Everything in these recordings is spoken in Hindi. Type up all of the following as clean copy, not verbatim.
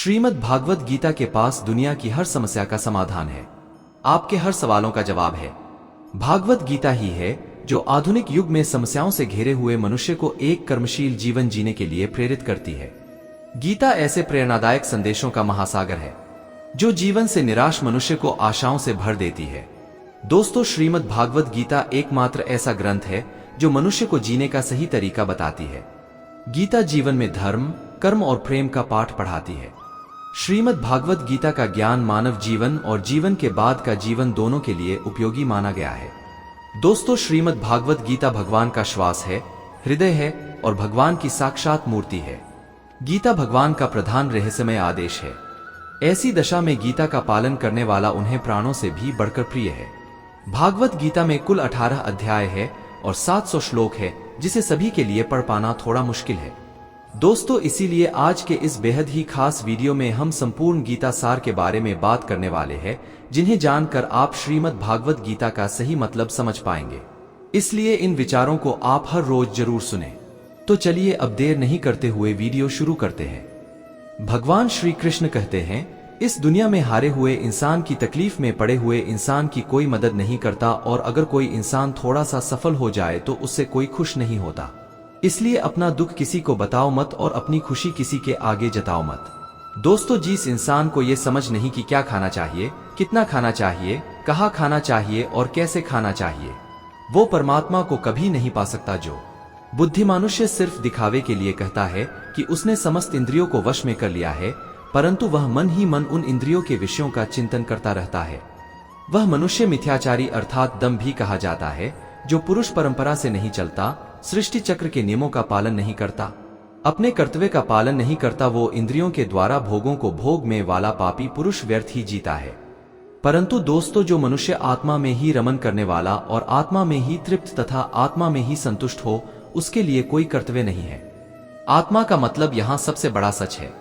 श्रीमद् भागवत गीता के पास दुनिया की हर समस्या का समाधान है। आपके हर सवालों का जवाब है। भागवत गीता ही है जो आधुनिक युग में समस्याओं से घिरे हुए मनुष्य को एक कर्मशील जीवन जीने के लिए प्रेरित करती है। गीता ऐसे प्रेरणादायक संदेशों का महासागर है जो जीवन से निराश मनुष्य को आशाओं से भर देती है। दोस्तों, श्रीमद् भागवत गीता एकमात्र ऐसा ग्रंथ है जो मनुष्य को जीने का सही तरीका बताती है। गीता जीवन में धर्म, कर्म और प्रेम का पाठ पढ़ाती है। श्रीमद् भागवत गीता का ज्ञान मानव जीवन और जीवन के बाद का जीवन दोनों के लिए उपयोगी माना गया है। दोस्तों, श्रीमद् भागवत गीता भगवान का श्वास है, हृदय है और भगवान की साक्षात मूर्ति है। गीता भगवान का प्रधान रहस्यमय आदेश है। ऐसी दशा में गीता का पालन करने वाला उन्हें प्राणों से भी बढ़कर प्रिय है। भागवत गीता में कुल 18 अध्याय है और 700 श्लोक है, जिसे सभी के लिए पढ़ पाना थोड़ा मुश्किल है। दोस्तों, इसीलिए आज के इस बेहद ही खास वीडियो में हम संपूर्ण गीता सार के बारे में बात करने वाले हैं, जिन्हें जानकर आप श्रीमद् भागवत गीता का सही मतलब समझ पाएंगे। इसलिए इन विचारों को आप हर रोज जरूर सुनें। तो चलिए अब देर नहीं करते हुए वीडियो शुरू करते हैं। भगवान श्री कृष्ण कहते हैं, इस दुनिया में हारे हुए इंसान की तकलीफ में पड़े हुए इंसान की कोई मदद नहीं करता, और अगर कोई इंसान थोड़ा सा सफल हो जाए तो उससे कोई खुश नहीं होता। इसलिए अपना दुख किसी को बताओ मत और अपनी खुशी किसी के आगे जताओ मत। दोस्तों, जिस इंसान को ये समझ नहीं कि क्या खाना चाहिए, कितना खाना चाहिए, कहाँ खाना चाहिए और कैसे खाना चाहिए, वो परमात्मा को कभी नहीं पा सकता। जो बुद्धिमानुष्य सिर्फ दिखावे के लिए कहता है कि उसने समस्त इंद्रियों को वश में कर लिया है, परंतु वह मन ही मन उन इंद्रियों के विषयों का चिंतन करता रहता है, वह मनुष्य मिथ्याचारी अर्थात दम भी कहा जाता है, जो पुरुष परंपरा से नहीं चलता, सृष्टि चक्र के नियमों का पालन नहीं करता, अपने कर्तव्य का पालन नहीं करता, वो इंद्रियों के द्वारा भोगों को भोग में वाला पापी पुरुष व्यर्थ ही जीता है। परंतु दोस्तों, जो मनुष्य आत्मा में ही रमन करने वाला और आत्मा में ही तृप्त तथा आत्मा में ही संतुष्ट हो, उसके लिए कोई कर्तव्य नहीं है। आत्मा का मतलब यहाँ सबसे बड़ा सच है,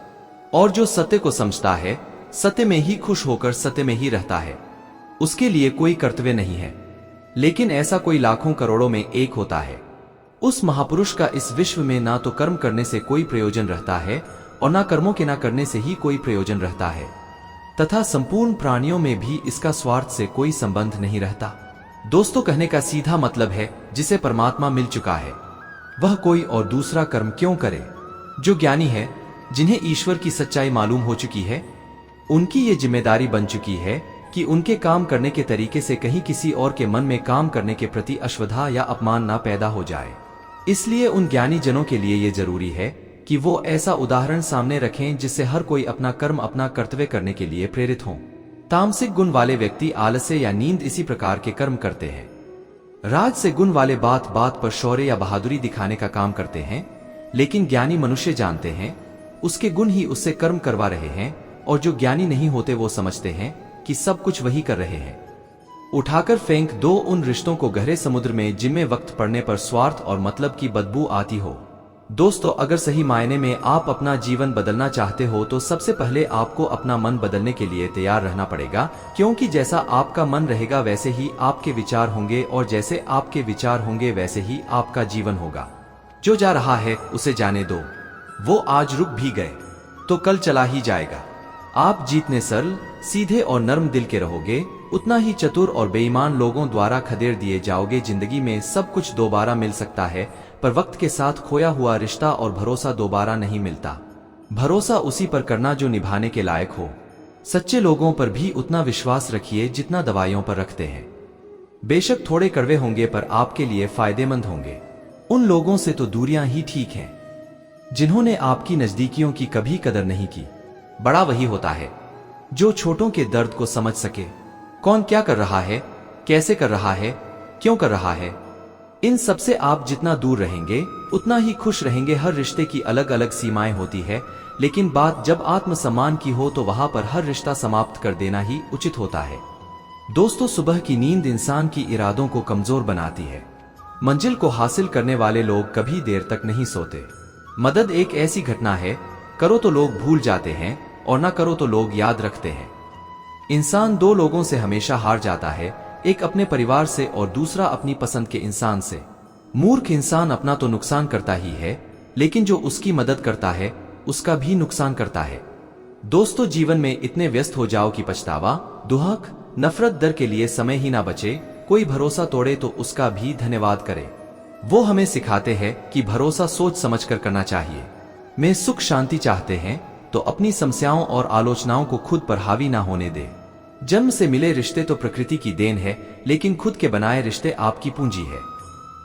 और जो सत्य को समझता है, सत्य में ही खुश होकर सत्य में ही रहता है, उसके लिए कोई कर्तव्य नहीं है। लेकिन ऐसा कोई लाखों करोड़ों में एक होता है। उस महापुरुष का इस विश्व में ना तो कर्म करने से कोई प्रयोजन रहता है और ना कर्मों के ना करने से ही कोई प्रयोजन रहता है, तथा संपूर्ण प्राणियों में भी इसका स्वार्थ से कोई संबंध नहीं रहता। दोस्तों, कहने का सीधा मतलब है, जिसे परमात्मा मिल चुका है वह कोई और दूसरा कर्म क्यों करे। जो ज्ञानी है, जिन्हें ईश्वर की सच्चाई मालूम हो चुकी है, उनकी ये जिम्मेदारी बन चुकी है कि उनके काम करने के तरीके से कहीं किसी और के मन में काम करने के प्रति अश्रद्धा या अपमान ना पैदा हो जाए। इसलिए उन ज्ञानी जनों के लिए ये जरूरी है कि वो ऐसा उदाहरण सामने रखें जिससे हर कोई अपना कर्म, अपना कर्तव्य करने के लिए प्रेरित हो। तामसिक गुण वाले व्यक्ति आलस्य या नींद इसी प्रकार के कर्म करते हैं। राज से गुण वाले बात बात पर शौर्य या बहादुरी दिखाने का काम करते हैं, लेकिन ज्ञानी मनुष्य जानते हैं उसके गुण ही उससे कर्म करवा रहे हैं, और जो ज्ञानी नहीं होते वो समझते हैं कि सब कुछ वही कर रहे हैं। उठाकर फेंक दो उन रिश्तों को गहरे समुद्र में जिनमें वक्त पड़ने पर स्वार्थ और मतलब की बदबू आती हो। दोस्तों, अगर सही मायने में आप अपना जीवन बदलना चाहते हो तो सबसे पहले आपको अपना मन बदलने के लिए तैयार रहना पड़ेगा, क्योंकि जैसा आपका मन रहेगा वैसे ही आपके विचार होंगे, और जैसे आपके विचार होंगे वैसे ही आपका जीवन होगा। जो जा रहा है उसे जाने दो, वो आज रुक भी गए तो कल चला ही जाएगा। आप जितने सरल, सीधे और नर्म दिल के रहोगे, उतना ही चतुर और बेईमान लोगों द्वारा खदेड़ दिए जाओगे। जिंदगी में सब कुछ दोबारा मिल सकता है, पर वक्त के साथ खोया हुआ रिश्ता और भरोसा दोबारा नहीं मिलता। भरोसा उसी पर करना जो निभाने के लायक हो। सच्चे लोगों पर भी उतना विश्वास रखिए जितना दवाइयों पर रखते हैं। बेशक थोड़े कड़वे होंगे, पर आपके लिए फायदेमंद होंगे। उन लोगों से तो दूरियां ही ठीक हैं जिन्होंने आपकी नजदीकियों की कभी कदर नहीं की। बड़ा वही होता है जो छोटों के दर्द को समझ सके। कौन क्या कर रहा है, कैसे कर रहा है, क्यों कर रहा है, इन सब से आप जितना दूर रहेंगे उतना ही खुश रहेंगे। हर रिश्ते की अलग अलग सीमाएं होती है, लेकिन बात जब आत्मसम्मान की हो तो वहां पर हर रिश्ता समाप्त कर देना ही उचित होता है। दोस्तों, सुबह की नींद इंसान की इरादों को कमजोर बनाती है। मंजिल को हासिल करने वाले लोग कभी देर तक नहीं सोते। मदद एक ऐसी घटना है, करो तो लोग भूल जाते हैं और ना करो तो लोग याद रखते हैं। इंसान दो लोगों से हमेशा हार जाता है, एक अपने परिवार से और दूसरा अपनी पसंद के इंसान से। मूर्ख इंसान अपना तो नुकसान करता ही है, लेकिन जो उसकी मदद करता है उसका भी नुकसान करता है। दोस्तों, जीवन में इतने व्यस्त हो जाओ कि पछतावा, दुहक, नफरत, डर के लिए समय ही ना बचे। कोई भरोसा तोड़े तो उसका भी धन्यवाद करे। वो हमें सिखाते हैं कि भरोसा सोच समझ कर करना चाहिए। में सुख शांति चाहते हैं तो अपनी समस्याओं और आलोचनाओं को खुद पर हावी ना होने दे। जन्म से मिले रिश्ते तो प्रकृति की देन है, लेकिन खुद के बनाए रिश्ते आपकी पूंजी है।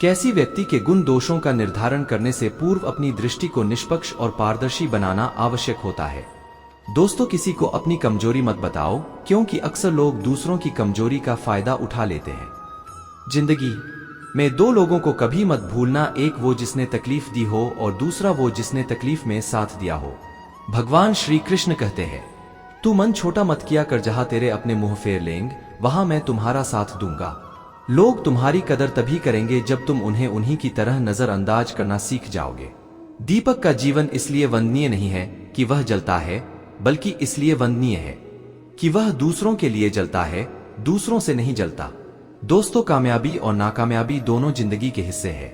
कैसी व्यक्ति के गुण दोषों का निर्धारण करने से पूर्व अपनी दृष्टि को निष्पक्ष और पारदर्शी बनाना आवश्यक होता है। दोस्तों, किसी को अपनी कमजोरी मत बताओ, क्योंकि अक्सर लोग दूसरों की कमजोरी का फायदा उठा लेते हैं। जिंदगी में दो लोगों को कभी मत भूलना, एक वो जिसने तकलीफ दी हो और दूसरा वो जिसने तकलीफ में साथ दिया हो। भगवान श्री कृष्ण कहते हैं, तू मन छोटा मत किया कर, जहां तेरे अपने मुंह फेर लेंगे वहां मैं तुम्हारा साथ दूंगा। लोग तुम्हारी कदर तभी करेंगे जब तुम उन्हें उन्हीं की तरह नजरअंदाज करना सीख जाओगे। दीपक का जीवन इसलिए वंदनीय नहीं है कि वह जलता है, बल्कि इसलिए वंदनीय है कि वह दूसरों के लिए जलता है, दूसरों से नहीं जलता। दोस्तों, कामयाबी और नाकामयाबी दोनों जिंदगी के हिस्से है।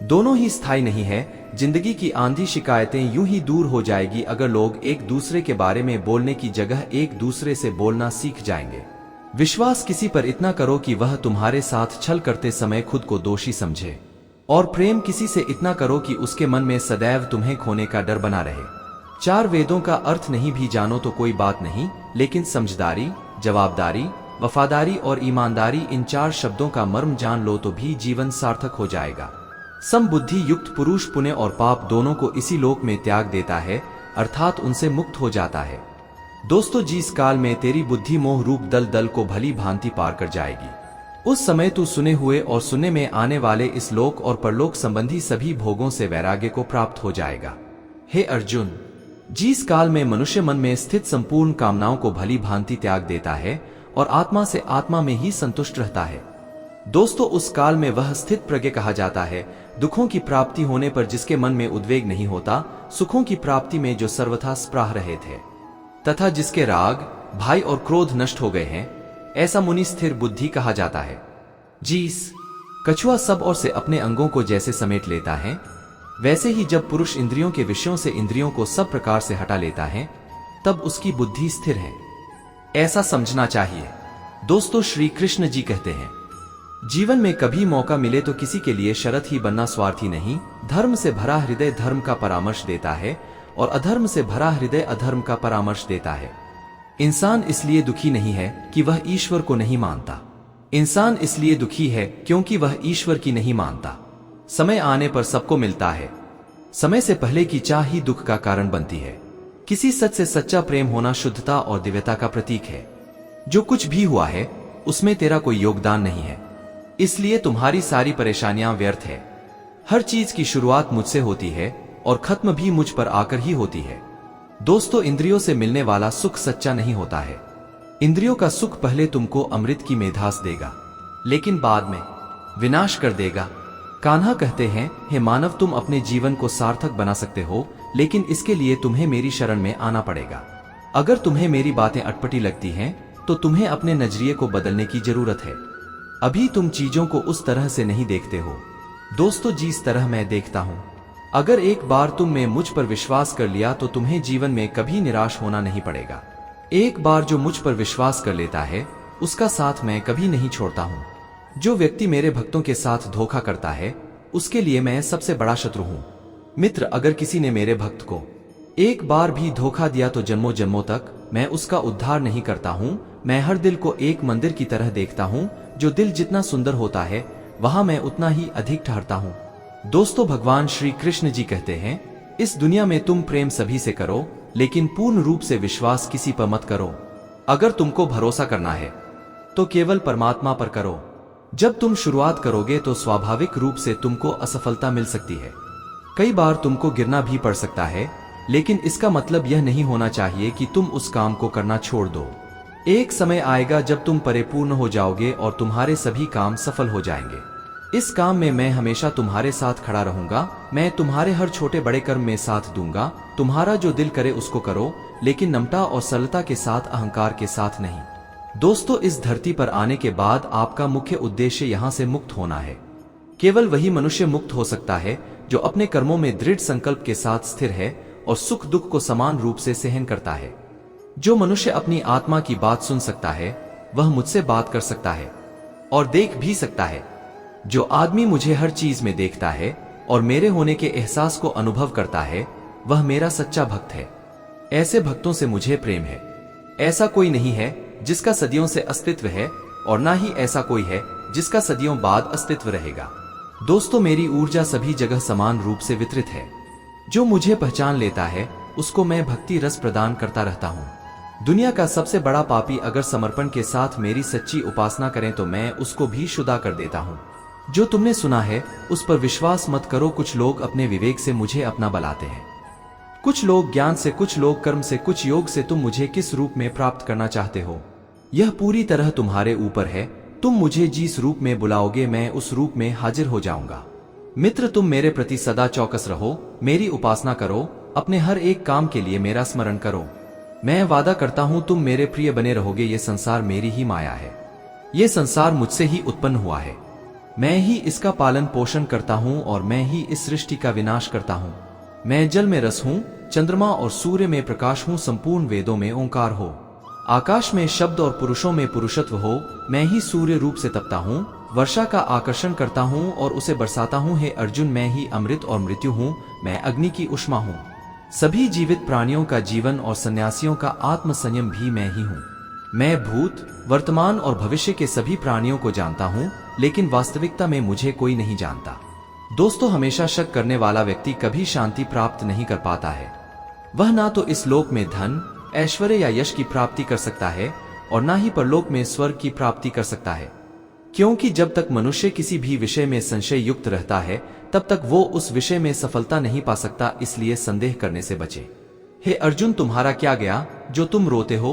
दोनों ही स्थायी नहीं है। जिंदगी की आंधी शिकायतें यूं ही दूर हो जाएगी अगर लोग एक दूसरे के बारे में बोलने की जगह एक दूसरे से बोलना सीख जाएंगे। विश्वास किसी पर इतना करो कि वह तुम्हारे साथ छल करते समय खुद को दोषी समझे, और प्रेम किसी से इतना करो कि उसके मन में सदैव तुम्हें खोने का डर बना रहे। चार वेदों का अर्थ नहीं भी जानो तो कोई बात नहीं, लेकिन समझदारी, जवाबदारी, वफादारी और ईमानदारी, इन चार शब्दों का मर्म जान लो तो भी जीवन सार्थक हो जाएगा। समबुद्धि युक्त पुरुष पुण्य और पाप दोनों को इसी लोक में त्याग देता है, अर्थात उनसे मुक्त हो जाता है। दोस्तों, जिस काल में तेरी बुद्धि मोह रूप दल दल को भली भांति पार कर जाएगी, उस समय तू सुने हुए और सुनने में आने वाले इस लोक और परलोक संबंधी सभी भोगों से वैराग्य को प्राप्त हो जाएगा। हे अर्जुन, जिस काल में मनुष्य मन में स्थित संपूर्ण कामनाओं को भली भांति त्याग देता है और आत्मा से आत्मा में ही संतुष्ट रहता है, दोस्तों, उस काल में वह स्थित प्रज्ञ कहा जाता है। दुखों की प्राप्ति होने पर जिसके मन में उद्वेग नहीं होता, सुखों की प्राप्ति में जो सर्वथा स्प्राह रहे थे, तथा जिसके राग, भय और क्रोध नष्ट हो गए हैं, ऐसा मुनि स्थिर बुद्धि कहा जाता है। जिस कछुआ सब ओर से अपने अंगों को जैसे समेट लेता है, वैसे ही जब पुरुष इंद्रियों के विषयों से इंद्रियों को सब प्रकार से हटा लेता है, तब उसकी बुद्धि स्थिर है, ऐसा समझना चाहिए। दोस्तों, श्री कृष्ण जी कहते हैं, जीवन में कभी मौका मिले तो किसी के लिए शरत ही बनना स्वार्थी नहीं। धर्म से भरा हृदय धर्म का परामर्श देता है और अधर्म से भरा हृदय अधर्म का परामर्श देता है। इंसान इसलिए दुखी नहीं है कि वह ईश्वर को नहीं मानता। इंसान इसलिए दुखी है क्योंकि वह ईश्वर की नहीं मानता। समय आने पर सबको मिलता है। समय से पहले की चाह ही दुख का कारण बनती है। किसी सच से सच्चा प्रेम होना शुद्धता और दिव्यता का प्रतीक है। जो कुछ भी हुआ है उसमें तेरा कोई योगदान नहीं है, इसलिए तुम्हारी सारी परेशानियां व्यर्थ है। हर चीज की शुरुआत मुझसे होती है और खत्म भी मुझ पर आकर ही होती है। दोस्तों, इंद्रियों से मिलने वाला सुख सच्चा नहीं होता है। इंद्रियों का सुख पहले तुमको अमृत की मेधास देगा, लेकिन बाद में विनाश कर देगा। कान्हा कहते हैं, हे मानव, तुम अपने जीवन को सार्थक बना सकते हो, लेकिन इसके लिए तुम्हें मेरी शरण में आना पड़ेगा। अगर तुम्हें मेरी बातें अटपटी लगती हैं, तो तुम्हें अपने नजरिए को बदलने की जरूरत है। अभी तुम चीजों को उस तरह से नहीं देखते हो। दोस्तों, जिस तरह मैं देखता हूं, अगर एक बार तुमने मुझ पर विश्वास कर लिया तो तुम्हें जीवन में कभी निराश होना नहीं पड़ेगा। एक बार जो मुझ पर विश्वास कर लेता है, उसका साथ मैं कभी नहीं छोड़ता हूं। जो व्यक्ति मेरे भक्तों के साथ धोखा करता है, उसके लिए मैं सबसे बड़ा शत्रु हूं। मित्र, अगर किसी ने मेरे भक्त को एक बार भी धोखा दिया तो जन्मों जन्मों तक मैं उसका उद्धार नहीं करता हूं। मैं हर दिल को एक मंदिर की तरह देखता हूं। जो दिल जितना सुंदर होता है, वहां मैं उतना ही अधिक ठहरता हूं। दोस्तों, भगवान श्री कृष्ण जी कहते हैं, इस दुनिया में तुम प्रेम सभी से करो, लेकिन पूर्ण रूप से विश्वास किसी पर मत करो। अगर तुमको भरोसा करना है तो केवल परमात्मा पर करो। जब तुम शुरुआत करोगे तो स्वाभाविक रूप से तुमको असफलता मिल सकती है। कई बार तुमको गिरना भी पड़ सकता है, लेकिन इसका मतलब यह नहीं होना चाहिए कि तुम उस काम को करना छोड़ दो। एक समय आएगा जब तुम परिपूर्ण हो जाओगे और तुम्हारे सभी काम सफल हो जाएंगे। इस काम में मैं हमेशा तुम्हारे साथ खड़ा रहूंगा। मैं तुम्हारे हर छोटे बड़े कर्म में साथ दूंगा। तुम्हारा जो दिल करे उसको करो, लेकिन नम्रता और सरलता के साथ, अहंकार के साथ नहीं। दोस्तों, इस धरती पर आने के बाद आपका मुख्य उद्देश्य यहां से मुक्त होना है। केवल वही मनुष्य मुक्त हो सकता है जो अपने कर्मों में दृढ़ संकल्प के साथ स्थिर है और सुख दुख को समान रूप से सहन करता है। जो मनुष्य अपनी आत्मा की बात सुन सकता है वह मुझसे बात कर सकता है और देख भी सकता है। जो आदमी मुझे हर चीज में देखता है और मेरे होने के एहसास को अनुभव करता है वह मेरा सच्चा भक्त है। ऐसे भक्तों से मुझे प्रेम है। ऐसा कोई नहीं है जिसका सदियों से अस्तित्व है और ना ही ऐसा कोई है जिसका सदियों बाद अस्तित्व रहेगा। दोस्तों, मेरी ऊर्जा सभी जगह समान रूप से वितरित है। जो मुझे पहचान लेता है उसको मैं भक्ति रस प्रदान करता रहता हूँ। दुनिया का सबसे बड़ा पापी अगर समर्पण के साथ मेरी सच्ची उपासना करें तो मैं उसको भी शुदा कर देता हूँ। जो तुमने सुना है उस पर विश्वास मत करो। कुछ लोग अपने विवेक से मुझे अपना बनाते हैं, कुछ लोग ज्ञान से, कुछ लोग कर्म से, कुछ योग से। तुम मुझे किस रूप में प्राप्त करना चाहते हो यह पूरी तरह तुम्हारे ऊपर है। तुम मुझे जिस रूप में बुलाओगे मैं उस रूप में हाजिर हो जाऊंगा। मित्र, तुम मेरे प्रति सदा चौकस रहो, मेरी उपासना करो, अपने हर एक काम के लिए मेरा स्मरण करो। मैं वादा करता हूं तुम मेरे प्रिय बने रहोगे। ये संसार मेरी ही माया है, ये संसार मुझसे ही उत्पन्न हुआ है। मैं ही इसका पालन पोषण करता हूं और मैं ही इस सृष्टि का विनाश करता हूं। मैं जल में रस हूं, चंद्रमा और सूर्य में प्रकाश हूं, संपूर्ण वेदों में ओंकार हो, आकाश में शब्द और पुरुषों में पुरुषत्व हो। मैं ही सूर्य रूप से तपता हूँ, वर्षा का आकर्षण करता हूँ और उसे बरसाता हूँ। हे अर्जुन, मैं ही अमृत और मृत्यु हूँ, मैं अग्नि की उष्मा हूँ। सभी जीवित प्राणियों का जीवन और सन्यासियों का आत्म संयम भी मैं ही हूँ। मैं भूत, वर्तमान और भविष्य के सभी प्राणियों को जानता हूँ, लेकिन वास्तविकता में मुझे कोई नहीं जानता। दोस्तों, हमेशा शक करने वाला व्यक्ति कभी शांति प्राप्त नहीं कर पाता है। वह ना तो इस लोक में धन, ऐश्वर्य या यश की प्राप्ति कर सकता है और ना ही परलोक में स्वर्ग की प्राप्ति कर सकता है, क्योंकि जब तक मनुष्य किसी भी विषय में संशय युक्त रहता है तब तक वो उस विषय में सफलता नहीं पा सकता। इसलिए संदेह करने से बचे। हे अर्जुन, तुम्हारा क्या गया जो तुम रोते हो?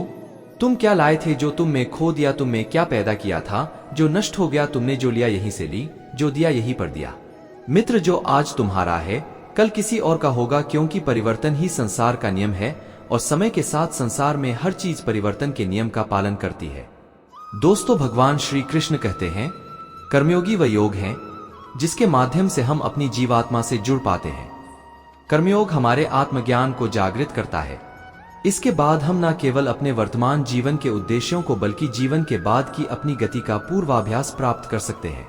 तुम क्या लाए थे जो तुम में खो दिया? तुमने क्या पैदा किया था जो नष्ट हो गया? तुमने जो लिया यहीं से ली, जो दिया यहीं पर दिया। मित्र, जो आज तुम्हारा है कल किसी और का होगा, क्योंकि परिवर्तन ही संसार का नियम है और समय के साथ संसार में हर चीज परिवर्तन के नियम का पालन करती है। दोस्तों, भगवान श्री कृष्ण कहते हैं कर्मयोगी वह योग है जिसके माध्यम से हम अपनी जीवात्मा से जुड़ पाते हैं। कर्मयोग हमारे आत्मज्ञान को जागृत करता है। इसके बाद हम न केवल अपने वर्तमान जीवन के उद्देश्यों को बल्कि जीवन के बाद की अपनी गति का पूर्वाभ्यास प्राप्त कर सकते हैं।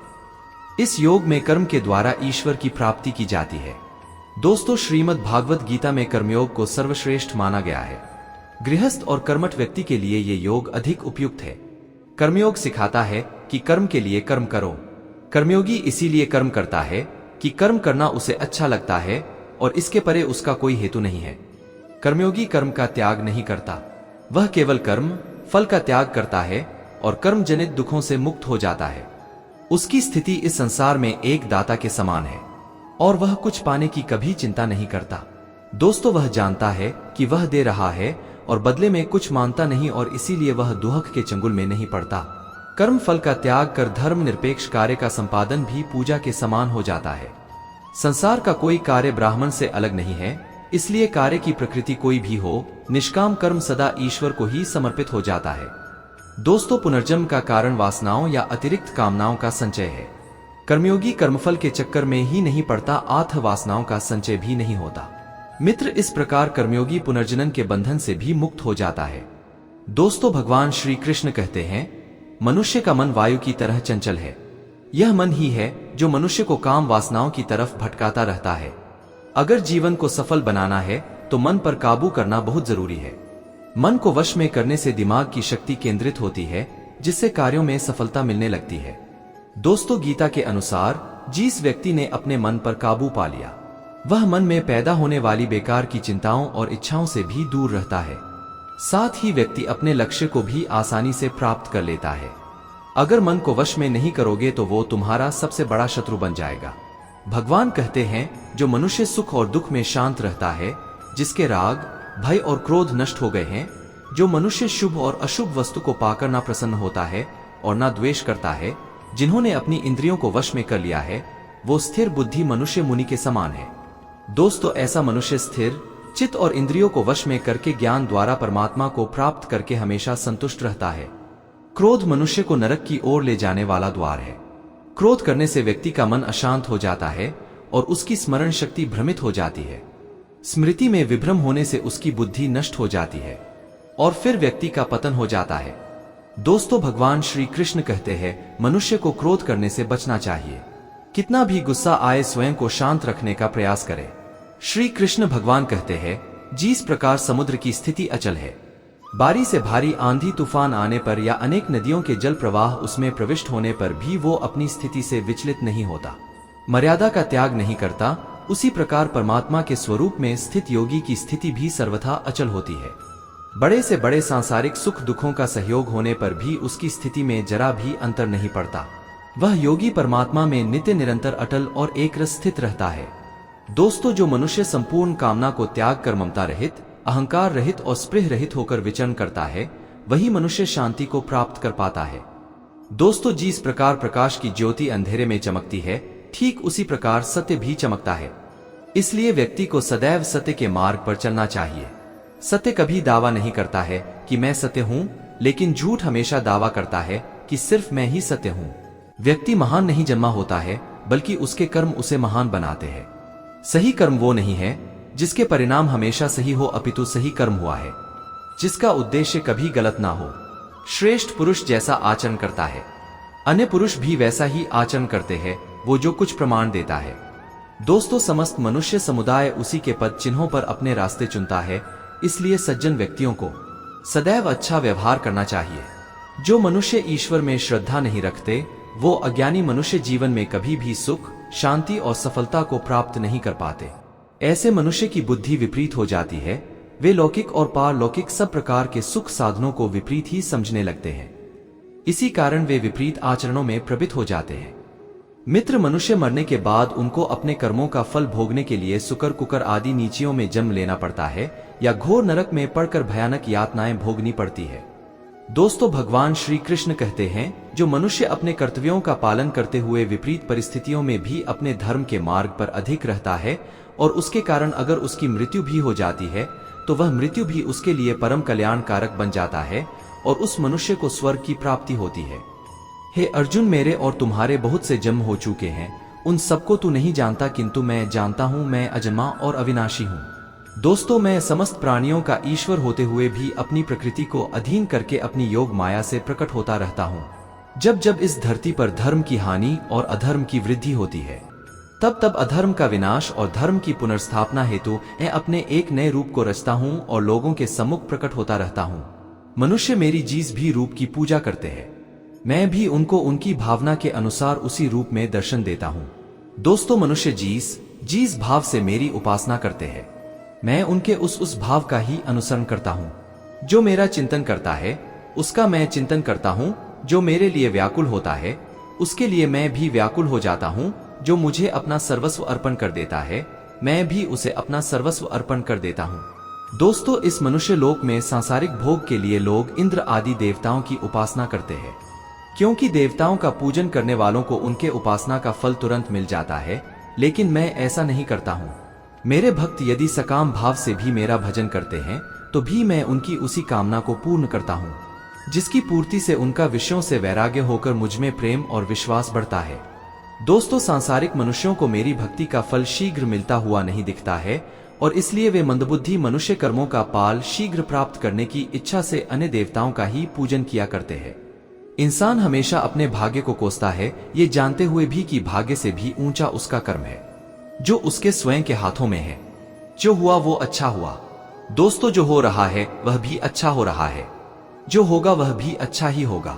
इस योग में कर्म के द्वारा ईश्वर की प्राप्ति की जाती है। दोस्तों, श्रीमद् भागवत गीता में कर्मयोग को सर्वश्रेष्ठ माना गया है। गृहस्थ और कर्मठ व्यक्ति के लिए ये योग अधिक उपयुक्त है। कर्मयोग सिखाता है कि कर्म के लिए कर्म करो। कर्मयोगी इसीलिए कर्म करता है कि कर्म करना उसे अच्छा लगता है और इसके परे उसका कोई हेतु नहीं है। कर्मयोगी कर्म का त्याग नहीं करता, वह केवल कर्म फल का त्याग करता है और कर्म जनित दुखों से मुक्त हो जाता है। उसकी स्थिति इस संसार में एक दाता के समान है और वह कुछ पाने की कभी चिंता नहीं करता। दोस्तों, वह जानता है कि वह दे रहा है और बदले में कुछ मांगता नहीं और इसीलिए वह दुहक के चंगुल में नहीं पड़ता। कर्म फल का त्याग कर धर्म निरपेक्ष कार्य का संपादन भी पूजा के समान हो जाता है। संसार का कोई कार्य ब्राह्मण से अलग नहीं है, इसलिए कार्य की प्रकृति कोई भी हो, निष्काम कर्म सदा ईश्वर को ही समर्पित हो जाता है। दोस्तों, पुनर्जन्म का कारण वासनाओं या अतिरिक्त कामनाओं का संचय है। कर्मयोगी कर्मफल के चक्कर में ही नहीं पड़ता, आथ वासनाओं का संचय भी नहीं होता। मित्र, इस प्रकार कर्मयोगी पुनर्जन्म के बंधन से भी मुक्त हो जाता है। दोस्तों, भगवान श्री कृष्ण कहते हैं मनुष्य का मन वायु की तरह चंचल है। यह मन ही है जो मनुष्य को काम वासनाओं की तरफ भटकाता रहता है। अगर जीवन को सफल बनाना है तो मन पर काबू करना बहुत जरूरी है। मन को वश में करने से दिमाग की शक्ति केंद्रित होती है, जिससे कार्यों में सफलता मिलने लगती है। दोस्तों, गीता के अनुसार जिस व्यक्ति ने अपने मन पर काबू पा लिया वह मन में पैदा होने वाली बेकार की चिंताओं और इच्छाओं से भी दूर रहता है। साथ ही व्यक्ति अपने लक्ष्य को भी आसानी से प्राप्त कर लेता है। अगर मन को वश में नहीं करोगे तो वो तुम्हारा सबसे बड़ा शत्रु बन जाएगा। भगवान कहते हैं जो मनुष्य सुख और दुख में शांत रहता है, जिसके राग भय और क्रोध नष्ट हो गए हैं, जो मनुष्य शुभ और अशुभ वस्तु को पाकर ना प्रसन्न होता है और ना द्वेष करता है, जिन्होंने अपनी इंद्रियों को वश में कर लिया है, वो स्थिर बुद्धि मनुष्य मुनि के समान है। दोस्तों, ऐसा मनुष्य स्थिर चित्त और इंद्रियों को वश में करके ज्ञान द्वारा परमात्मा को प्राप्त करके हमेशा संतुष्ट रहता है। क्रोध मनुष्य को नरक की ओर ले जाने वाला द्वार है। क्रोध करने से व्यक्ति का मन अशांत हो जाता है और उसकी स्मरण शक्ति भ्रमित हो जाती है। स्मृति में विभ्रम होने से उसकी बुद्धि नष्ट हो जाती है। और फिर व्यक्ति का पतन हो जाता है। दोस्तों, भगवान श्री कृष्ण कहते हैं मनुष्य को क्रोध करने से बचना चाहिए। कितना भी गुस्सा आए स्वयं को शांत रखने का प्रयास करे। श्री कृष्ण भगवान कहते हैं जिस प्रकार समुद्र की स्थिति अचल है, बारी से भारी आंधी तूफान आने पर या अनेक नदियों के जल प्रवाह उसमें प्रविष्ट होने पर भी वो अपनी स्थिति से विचलित नहीं होता, मर्यादा का त्याग नहीं करता, उसी प्रकार परमात्मा के स्वरूप में स्थित योगी की स्थिति भी सर्वथा अचल होती है। बड़े से बड़े सांसारिक सुख दुखों का सहयोग होने पर भी उसकी स्थिति में जरा भी अंतर नहीं पड़ता। वह योगी परमात्मा में नित्य निरंतर अटल और एक रस स्थित रहता है। दोस्तों, जो मनुष्य संपूर्ण कामना को त्याग कर ममता रहित, अहंकार रहित और स्पृह रहित होकर विचरण करता है, वही मनुष्य शांति को प्राप्त कर पाता है। दोस्तों, जिस प्रकार प्रकाश की ज्योति अंधेरे में चमकती है, ठीक उसी प्रकार सत्य भी चमकता है। इसलिए व्यक्ति को सदैव सत्य के मार्ग पर चलना चाहिए। सत्य कभी दावा नहीं करता है कि मैं सत्य हूं, लेकिन झूठ हमेशा दावा करता है कि सिर्फ मैं ही सत्य हूं। व्यक्ति महान नहीं जन्मा होता है, बल्कि उसके कर्म उसे महान बनाते हैं। सही कर्म वो नहीं है जिसके परिणाम हमेशा सही हो, अपितु सही कर्म हुआ है जिसका उद्देश्य कभी गलत ना हो। श्रेष्ठ पुरुष जैसा आचरण करता है, अन्य पुरुष भी वैसा ही आचरण करते हैं, वो जो कुछ प्रमाण देता है। दोस्तों, समस्त मनुष्य समुदाय उसी के पद चिन्हों पर अपने रास्ते चुनता है, इसलिए सज्जन व्यक्तियों को सदैव अच्छा व्यवहार करना चाहिए। जो मनुष्य ईश्वर में श्रद्धा नहीं रखते, वो अज्ञानी मनुष्य जीवन में कभी भी सुख, शांति और सफलता को प्राप्त नहीं कर पाते। ऐसे मनुष्य की बुद्धि विपरीत हो जाती है, वे लौकिक और पारलौकिक सब प्रकार के सुख साधनों को विपरीत ही समझने लगते हैं। इसी कारण वे विपरीत आचरणों में प्रवृत्त हो जाते हैं। मित्र, मनुष्य मरने के बाद उनको अपने कर्मों का फल भोगने के लिए सुकर कुकर आदि नीचियों में जन्म लेना पड़ता है या घोर नरक में पड़कर भयानक यातनाएं भोगनी पड़ती है। दोस्तों, भगवान श्री कृष्ण कहते हैं जो मनुष्य अपने कर्तव्यों का पालन करते हुए विपरीत परिस्थितियों में भी अपने धर्म के मार्ग पर अधिक रहता है और उसके कारण अगर उसकी मृत्यु भी हो जाती है, तो वह मृत्यु भी उसके लिए परम कल्याणकारक बन जाता है और उस मनुष्य को स्वर्ग की प्राप्ति होती है। हे अर्जुन, मेरे और तुम्हारे बहुत से जन्म हो चुके हैं, उन सबको तू नहीं जानता, किंतु मैं जानता हूं, मैं अजन्मा और अविनाशी हूं। दोस्तों, मैं समस्त प्राणियों का ईश्वर होते हुए भी अपनी प्रकृति को अधीन करके अपनी योग माया से प्रकट होता रहता हूं। जब जब इस धरती पर धर्म की हानि और अधर्म की वृद्धि होती है, तब तब अधर्म का विनाश और धर्म की पुनर्स्थापना हेतु मैं अपने एक नए रूप को रचता हूं और लोगों के सम्मुख प्रकट होता रहता हूं। मनुष्य मेरी जिस भी रूप की पूजा करते हैं, मैं भी उनको उनकी भावना के अनुसार उसी रूप में दर्शन देता हूं। दोस्तों, मनुष्य जिस भाव से मेरी उपासना करते हैं, मैं उनके उस भाव का ही अनुसरण करता हूं। जो मेरा चिंतन करता है, उसका मैं चिंतन करता हूं। जो मेरे लिए व्याकुल होता है, उसके लिए मैं भी व्याकुल हो जाता हूं। जो मुझे अपना सर्वस्व अर्पण कर देता है, मैं भी उसे अपना सर्वस्व अर्पण कर देता हूं। दोस्तों, इस मनुष्य लोक में सांसारिक भोग के लिए लोग इंद्र आदि देवताओं की उपासना करते हैं, क्योंकि देवताओं का पूजन करने वालों को उनके उपासना का फल तुरंत मिल जाता है, लेकिन मैं ऐसा नहीं करता हूं। मेरे भक्त यदि सकाम भाव से भी मेरा भजन करते हैं, तो भी मैं उनकी उसी कामना को पूर्ण करता हूं, जिसकी पूर्ति से उनका विषयों से वैराग्य होकर मुझमें प्रेम और विश्वास बढ़ता है। दोस्तों, सांसारिक मनुष्यों को मेरी भक्ति का फल शीघ्र मिलता हुआ नहीं दिखता है और इसलिए वे मंदबुद्धि मनुष्य कर्मों का पाल शीघ्र प्राप्त करने की इच्छा से अन्य देवताओं का ही पूजन किया करते हैं। इंसान हमेशा अपने भाग्य को कोसता है, ये जानते हुए भी कि भाग्य से भी ऊंचा उसका कर्म है, जो उसके स्वयं के हाथों में है। जो हुआ वो अच्छा हुआ। दोस्तों, जो हो रहा है वह भी अच्छा हो रहा है, जो होगा वह भी अच्छा ही होगा।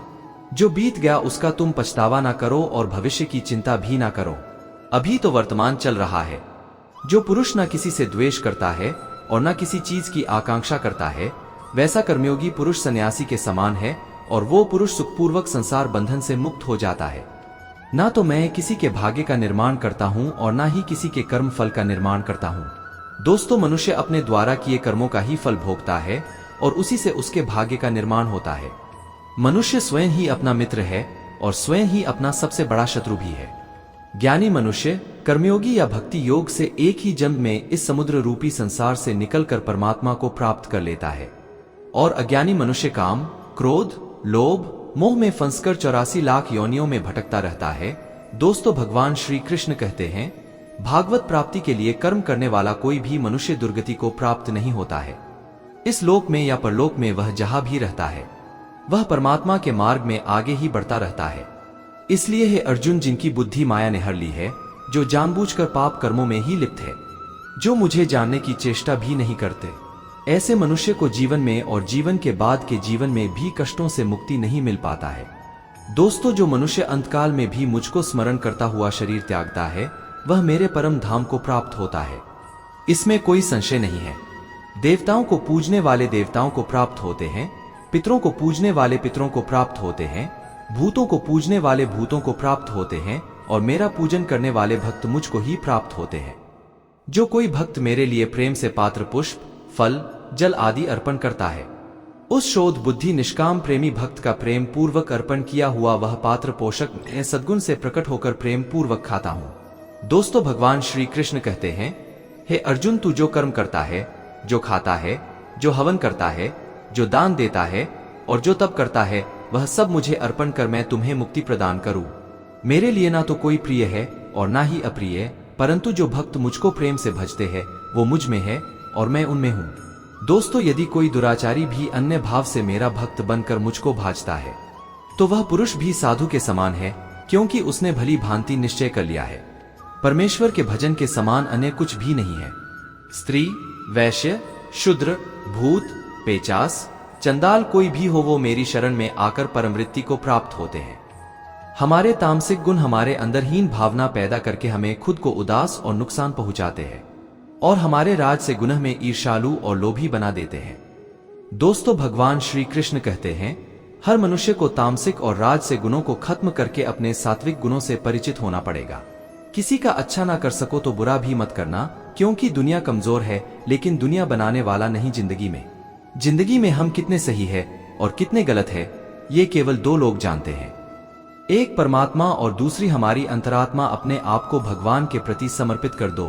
जो बीत गया उसका तुम पछतावा ना करो और भविष्य की चिंता भी ना करो, अभी तो वर्तमान चल रहा है। जो पुरुष ना किसी से द्वेष करता है और ना किसी चीज की आकांक्षा करता है, वैसा कर्मयोगी पुरुष सन्यासी के समान है और वो पुरुष सुखपूर्वक संसार बंधन से मुक्त हो जाता है। ना तो मैं किसी के भाग्य का निर्माण करता हूं और ना ही किसी के कर्म फल का निर्माण करता हूं। दोस्तों, मनुष्य अपने द्वारा किए कर्मों का ही फल भोगता है और उसी से उसके भाग्य का निर्माण होता है। मनुष्य स्वयं ही अपना मित्र है और स्वयं ही अपना सबसे बड़ा शत्रु भी है। ज्ञानी मनुष्य कर्मयोगी या भक्ति योग से एक ही जन्म में इस समुद्र रूपी संसार से निकलकर परमात्मा को प्राप्त कर लेता है और अज्ञानी मनुष्य काम, क्रोध, लोभ, मोह में फंसकर 84 लाख योनियों में भटकता रहता है। दोस्तों, भगवान श्री कृष्ण कहते हैं भागवत प्राप्ति के लिए कर्म करने वाला कोई भी मनुष्य दुर्गति को प्राप्त नहीं होता है। इस लोक में या परलोक में वह जहां भी रहता है वह परमात्मा के मार्ग में आगे ही बढ़ता रहता है। इसलिए हे अर्जुन, जिनकी बुद्धि माया ने हर ली है, जो जानबूझकर पाप कर्मों में ही लिप्त है, जो मुझे जानने की चेष्टा भी नहीं करते, ऐसे मनुष्य को जीवन में और जीवन के बाद के जीवन में भी कष्टों से मुक्ति नहीं मिल पाता है। दोस्तों, जो मनुष्य अंतकाल में भी मुझको स्मरण करता हुआ शरीर त्यागता है वह मेरे परम धाम को प्राप्त होता है, इसमें कोई संशय नहीं है। देवताओं को पूजने वाले देवताओं को प्राप्त होते हैं, पितरों को पूजने वाले पितरों को प्राप्त होते हैं, भूतों को पूजने वाले भूतों को प्राप्त होते हैं, और मेरा पूजन करने वाले भक्त मुझको ही प्राप्त होते हैं। जो कोई भक्त मेरे लिए प्रेम से पात्र पुष्प, फल, जल आदि अर्पण करता है, उस शोध बुद्धि निष्काम प्रेमी भक्त का प्रेम पूर्वक अर्पण किया हुआ वह पात्र पोषक मैं सद्गुण से प्रकट होकर प्रेम पूर्वक खाता हूं। दोस्तों, भगवान श्री कृष्ण कहते हैं, हे अर्जुन, तू जो कर्म करता है, जो खाता है, जो हवन करता है, जो दान देता है और जो तप करता है, वह सब मुझे अर्पण कर मैं तुम्हें मुक्ति प्रदान करूं। मेरे लिए ना तो कोई प्रिय है और ना ही अप्रिय, परंतु जो भक्त मुझको प्रेम से भजते हैं वो मुझ में है और मैं उनमें हूं। दोस्तों, यदि कोई दुराचारी भी अन्य भाव से मेरा भक्त बनकर मुझको भाजता है तो वह पुरुष भी साधु के समान है, क्योंकि उसने भली भांति निश्चय कर लिया है परमेश्वर के भजन के समान अन्य कुछ भी नहीं है। स्त्री, वैश्य, शूद्र, भूत, पेचास, चंडाल कोई भी हो, वो मेरी शरण में आकर परमवृत्ति को प्राप्त होते हैं। हमारे तामसिक गुण हमारे अंदर हीन भावना पैदा करके हमें खुद को उदास और नुकसान पहुंचाते हैं और हमारे राज से गुनह में ईर्ष्यालु और लोभी बना देते हैं। दोस्तों, भगवान श्री कृष्ण कहते हैं, हर मनुष्य को तामसिक और राज से गुणों को खत्म करके अपने सात्विक गुणों से परिचित होना पड़ेगा। किसी का अच्छा ना कर सको तो बुरा भी मत करना, क्योंकि दुनिया कमजोर है, लेकिन दुनिया बनाने वाला नहीं। जिंदगी में हम कितने सही है और कितने गलत है, ये केवल दो लोग जानते हैं, एक परमात्मा और दूसरी हमारी अंतरात्मा। अपने आप को भगवान के प्रति समर्पित कर दो।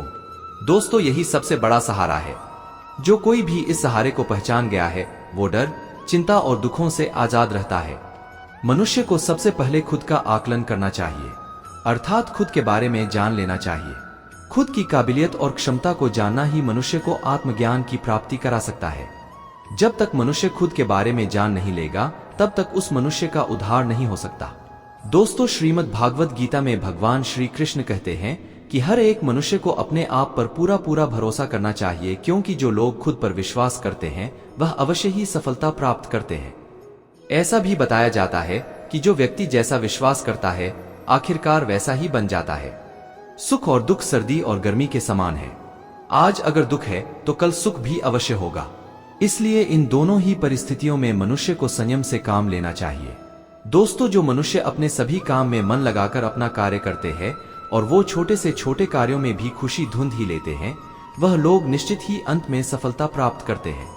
दोस्तों, यही सबसे बड़ा सहारा है। जो कोई भी इस सहारे को पहचान गया है वो डर, चिंता और दुखों से आजाद रहता है। मनुष्य को सबसे पहले खुद का आकलन करना चाहिए, अर्थात खुद के बारे में जान लेना चाहिए। खुद की काबिलियत और क्षमता को जानना ही मनुष्य को आत्मज्ञान की प्राप्ति करा सकता है। जब तक मनुष्य खुद के बारे में जान नहीं लेगा तब तक उस मनुष्य का उद्धार नहीं हो सकता। दोस्तों, श्रीमद् भागवत गीता में भगवान श्री कृष्ण कहते हैं कि हर एक मनुष्य को अपने आप पर पूरा पूरा भरोसा करना चाहिए, क्योंकि जो लोग खुद पर विश्वास करते हैं वह अवश्य ही सफलता प्राप्त करते हैं। ऐसा भी बताया जाता है कि जो व्यक्ति जैसा विश्वास करता है आखिरकार वैसा ही बन जाता है। सुख और दुख सर्दी और गर्मी के समान है। आज अगर दुख है तो कल सुख भी अवश्य होगा। इसलिए इन दोनों ही परिस्थितियों में मनुष्य को संयम से काम लेना चाहिए। दोस्तों, जो मनुष्य अपने सभी काम में मन लगाकर अपना कार्य करते हैं और वो छोटे से छोटे कार्यों में भी खुशी ढूंढ ही लेते हैं, वह लोग निश्चित ही अंत में सफलता प्राप्त करते हैं।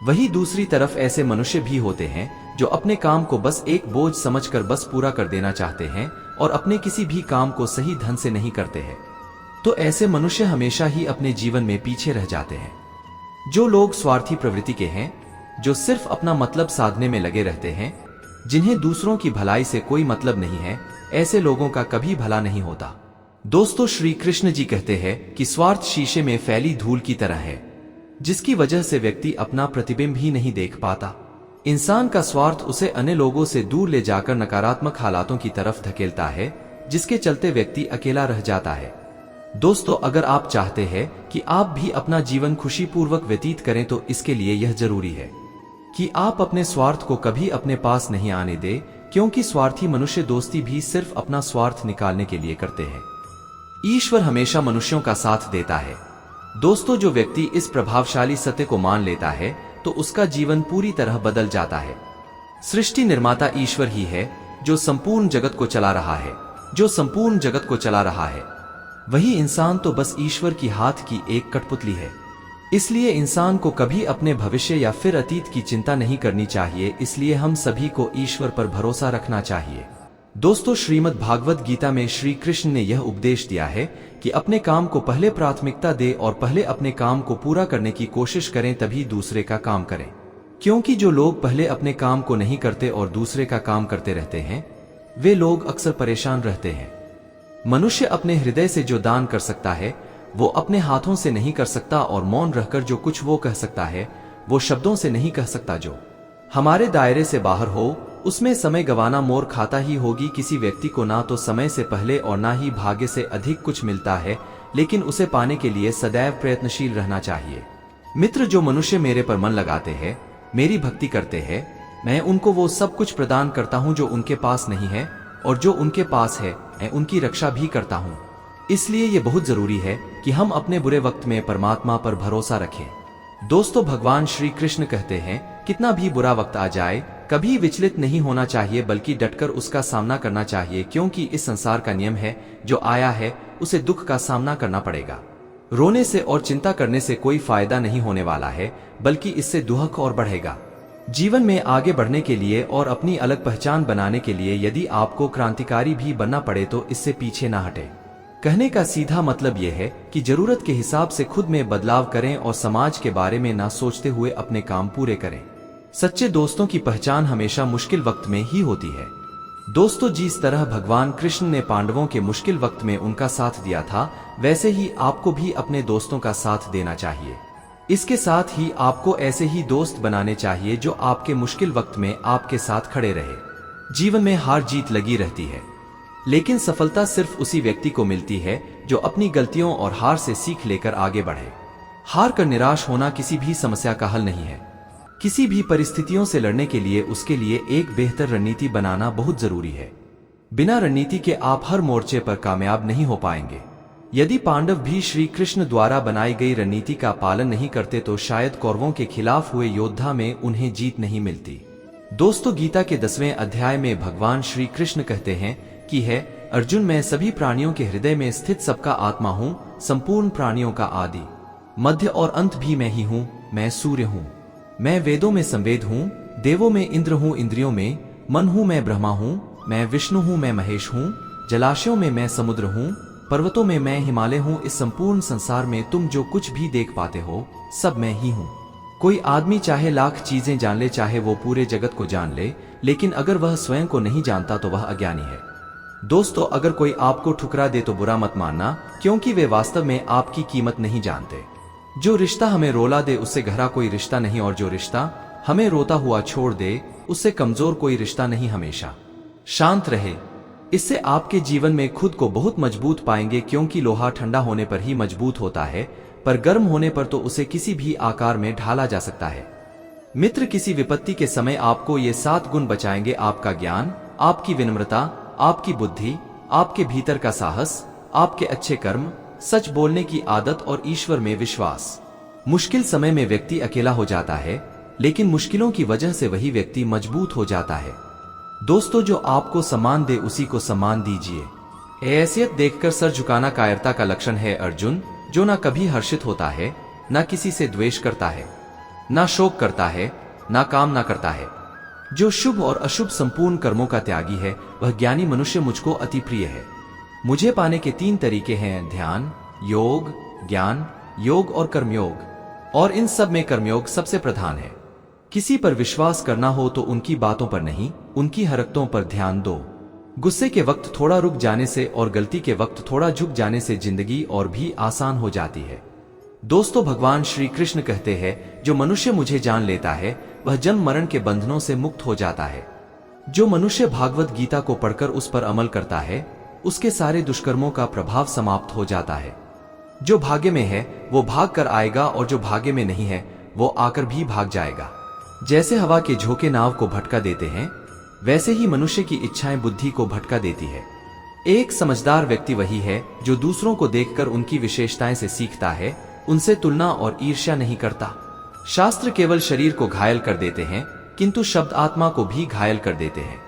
वही दूसरी तरफ ऐसे मनुष्य भी होते हैं जो अपने काम को बस एक बोझ समझकर बस पूरा कर देना चाहते हैं और अपने किसी भी काम को सही ढंग से नहीं करते हैं। तो ऐसे मनुष्य हमेशा ही अपने जीवन में पीछे रह जाते हैं। जो लोग स्वार्थी प्रवृत्ति के हैं, जो सिर्फ अपना मतलब साधने में लगे रहते हैं, जिन्हें दूसरों की भलाई से कोई मतलब नहीं है, ऐसे लोगों का कभी भला नहीं होता। दोस्तों, श्री कृष्ण जी कहते हैं कि स्वार्थ शीशे में फैली धूल की तरह है, जिसकी वजह से व्यक्ति अपना प्रतिबिंब ही नहीं देख पाता। इंसान का स्वार्थ उसे अन्य लोगों से दूर ले जाकर नकारात्मक हालातों की तरफ धकेलता है, जिसके चलते व्यक्ति अकेला रह जाता है। दोस्तों, अगर आप चाहते हैं कि आप भी अपना जीवन खुशीपूर्वक व्यतीत करें तो इसके लिए यह जरूरी है कि आप अपने स्वार्थ को कभी अपने पास नहीं आने दें, क्योंकि स्वार्थी मनुष्य दोस्ती भी सिर्फ अपना स्वार्थ निकालने के लिए करते हैं। ईश्वर हमेशा मनुष्यों का साथ देता है। दोस्तों, जो व्यक्ति इस प्रभावशाली सत्य को मान लेता है तो उसका जीवन पूरी तरह बदल जाता है। सृष्टि निर्माता ईश्वर ही है जो संपूर्ण जगत को चला रहा है। वही इंसान तो बस ईश्वर की हाथ की एक कठपुतली है। इसलिए इंसान को कभी अपने भविष्य या फिर अतीत की चिंता नहीं करनी चाहिए। इसलिए हम सभी को ईश्वर पर भरोसा रखना चाहिए। दोस्तों, श्रीमद् भागवत गीता में श्री कृष्ण ने यह उपदेश दिया है कि अपने काम को पहले प्राथमिकता दे और पहले अपने काम को पूरा करने की कोशिश करें, तभी दूसरे का काम करें। क्योंकि जो लोग पहले अपने काम को नहीं करते और दूसरे का काम करते रहते हैं, वे लोग अक्सर परेशान रहते हैं। मनुष्य अपने हृदय से जो दान कर सकता है वो अपने हाथों से नहीं कर सकता, और मौन रहकर जो कुछ वो कह सकता है वो शब्दों से नहीं कह सकता। जो हमारे दायरे से बाहर हो उसमें समय गंवाना मोर खाता ही होगी। किसी व्यक्ति को ना तो समय से पहले और ना ही भाग्य से अधिक कुछ मिलता है, लेकिन उसे पाने के लिए सदैव प्रयत्नशील रहना चाहिए। मित्र, जो मनुष्य मेरे पर मन लगाते हैं, मेरी भक्ति करते हैं, मैं उनको वो सब कुछ प्रदान करता हूँ जो उनके पास नहीं है, और जो उनके पास है मैं उनकी रक्षा भी करता हूँ। इसलिए ये बहुत जरूरी है कि हम अपने बुरे वक्त में परमात्मा पर भरोसा रखें। दोस्तों, भगवान श्री कृष्ण कहते हैं, कितना भी बुरा वक्त आ जाए कभी विचलित नहीं होना चाहिए, बल्कि डटकर उसका सामना करना चाहिए, क्योंकि इस संसार का नियम है, जो आया है उसे दुख का सामना करना पड़ेगा। रोने से और चिंता करने से कोई फायदा नहीं होने वाला है, बल्कि इससे दुख और बढ़ेगा। जीवन में आगे बढ़ने के लिए और अपनी अलग पहचान बनाने के लिए यदि आपको क्रांतिकारी भी बनना पड़े तो इससे पीछे ना हटे। कहने का सीधा मतलब यह है कि जरूरत के हिसाब से खुद में बदलाव करें और समाज के बारे में ना सोचते हुए अपने काम पूरे करें। सच्चे दोस्तों की पहचान हमेशा मुश्किल वक्त में ही होती है। दोस्तों, जिस तरह भगवान कृष्ण ने पांडवों के मुश्किल वक्त में उनका साथ दिया था, वैसे ही आपको भी अपने दोस्तों का साथ देना चाहिए। इसके साथ ही आपको ऐसे ही दोस्त बनाने चाहिए जो आपके मुश्किल वक्त में आपके साथ खड़े रहे। जीवन में हार जीत लगी रहती है, लेकिन सफलता सिर्फ उसी व्यक्ति को मिलती है जो अपनी गलतियों और हार से सीख लेकर आगे बढ़े। हार कर निराश होना किसी भी समस्या का हल नहीं है। किसी भी परिस्थितियों से लड़ने के लिए उसके लिए एक बेहतर रणनीति बनाना बहुत जरूरी है। बिना रणनीति के आप हर मोर्चे पर कामयाब नहीं हो पाएंगे। यदि पांडव भी श्री कृष्ण द्वारा बनाई गई रणनीति का पालन नहीं करते तो शायद कौरवों के खिलाफ हुए योद्धा में उन्हें जीत नहीं मिलती। दोस्तों, गीता के 10वें अध्याय में भगवान श्री कृष्ण कहते हैं कि है अर्जुन, मैं सभी प्राणियों के हृदय में स्थित सबका आत्मा हूँ, संपूर्ण प्राणियों का आदि मध्य और अंत भी मैं ही हूँ। मैं सूर्य हूँ, मैं वेदों में संवेद हूँ, देवों में इंद्र हूँ, इंद्रियों में मन हूँ, मैं ब्रह्मा हूँ, मैं विष्णु हूँ, मैं महेश हूँ, जलाशयों में मैं समुद्र हूँ, पर्वतों में मैं हिमालय हूँ। इस संपूर्ण संसार में तुम जो कुछ भी देख पाते हो सब मैं ही हूँ। कोई आदमी चाहे लाख चीजें जान ले, चाहे वो पूरे जगत को जान ले, लेकिन अगर वह स्वयं को नहीं जानता तो वह अज्ञानी है। दोस्तों, अगर कोई आपको ठुकरा दे तो बुरा मत मानना, क्योंकि वे वास्तव में आपकी कीमत नहीं जानते। जो रिश्ता हमें रोला दे उससे गहरा कोई रिश्ता नहीं, और जो रिश्ता हमें रोता हुआ छोड़ दे उससे कमजोर कोई रिश्ता नहीं। हमेशा शांत रहे, इससे आपके जीवन में खुद को बहुत मजबूत पाएंगे, क्योंकि लोहा ठंडा होने पर ही मजबूत होता है, पर गर्म होने पर तो उसे किसी भी आकार में ढाला जा सकता है। मित्र, किसी विपत्ति के समय आपको ये 7 गुण बचाएंगे: आपका ज्ञान, आपकी विनम्रता, आपकी बुद्धि, आपके भीतर का साहस, आपके अच्छे कर्म, सच बोलने की आदत और ईश्वर में विश्वास। मुश्किल समय में व्यक्ति अकेला हो जाता है, लेकिन मुश्किलों की वजह से वही व्यक्ति मजबूत हो जाता है। दोस्तों, जो आपको सम्मान दे उसी को सम्मान दीजिए। हैसियत देखकर सर झुकाना कायरता का लक्षण है। अर्जुन, जो ना कभी हर्षित होता है, ना किसी से द्वेष करता है, ना शोक करता है, ना कामना करता है, जो शुभ और अशुभ संपूर्ण कर्मों का त्यागी है, वह ज्ञानी मनुष्य मुझको अति प्रिय है। मुझे पाने के 3 तरीके हैं: ध्यान योग, ज्ञान योग और कर्मयोग, और इन सब में कर्मयोग सबसे प्रधान है। किसी पर विश्वास करना हो तो उनकी बातों पर नहीं, उनकी हरकतों पर ध्यान दो। गुस्से के वक्त थोड़ा रुक जाने से और गलती के वक्त थोड़ा झुक जाने से जिंदगी और भी आसान हो जाती है। दोस्तों, भगवान श्री कृष्ण कहते हैं, जो मनुष्य मुझे जान लेता है वह जन्म मरण के बंधनों से मुक्त हो जाता है। जो मनुष्य भागवत गीता को पढ़कर उस पर अमल करता है, उसके सारे दुष्कर्मों का प्रभाव समाप्त हो जाता है। जो भाग्य में है वो भाग कर आएगा, और जो भाग्य में नहीं है वो आकर भी भाग जाएगा। जैसे हवा के झोंके नाव को भटका देते हैं, वैसे ही मनुष्य की इच्छाएं बुद्धि को भटका देती है। एक समझदार व्यक्ति वही है जो दूसरों को देखकर उनकी विशेषताएं से सीखता है, उनसे तुलना और ईर्ष्या नहीं करता। शास्त्र केवल शरीर को घायल कर देते हैं, किंतु शब्द आत्मा को भी घायल कर देते हैं।